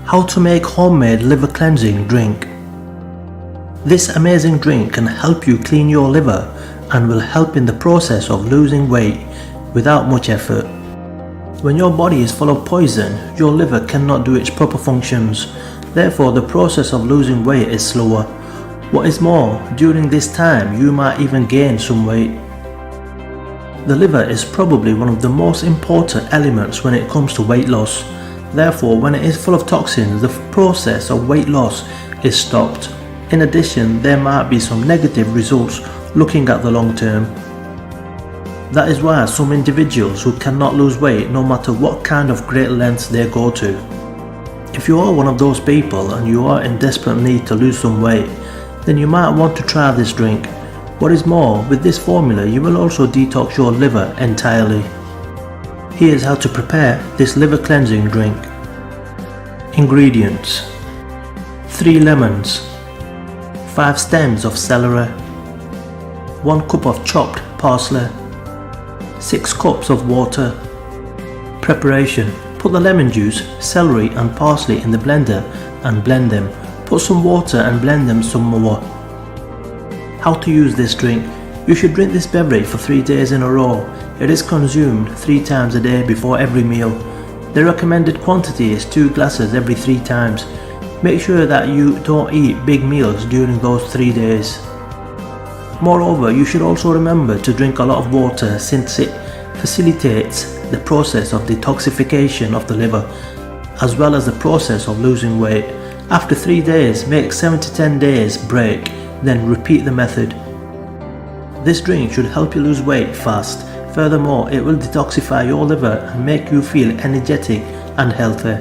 How to make homemade liver cleansing drink. This amazing drink can help you clean your liver and will help in the process of losing weight without much effort. When your body is full of poison, your liver cannot do its proper functions. Therefore, the process of losing weight is slower. What is more, during this time you might even gain some weight. The liver is probably one of the most important elements when it comes to weight loss. Therefore, when it is full of toxins, the process of weight loss is stopped. In addition, there might be some negative results looking at the long term. That is why some individuals who cannot lose weight no matter what kind of great lengths they go to. If you are one of those people and you are in desperate need to lose some weight, then you might want to try this drink. What is more, with this formula you will also detox your liver entirely. Here's how to prepare this liver cleansing drink. Ingredients: 3 lemons, 5 stems of celery, 1 cup of chopped parsley, 6 cups of water. Preparation: put the lemon juice, celery and parsley in the blender and blend them. Put some water and blend them some more. How to use this drink. You should drink this beverage for 3 days in a row. It is consumed 3 times a day before every meal. The recommended quantity is 2 glasses every 3 times. Make sure that you don't eat big meals during those 3 days. Moreover, you should also remember to drink a lot of water since it facilitates the process of detoxification of the liver, as well as the process of losing weight. After 3 days, make 7 to 10 days break, then repeat the method. This drink should help you lose weight fast. Furthermore, it will detoxify your liver and make you feel energetic and healthy.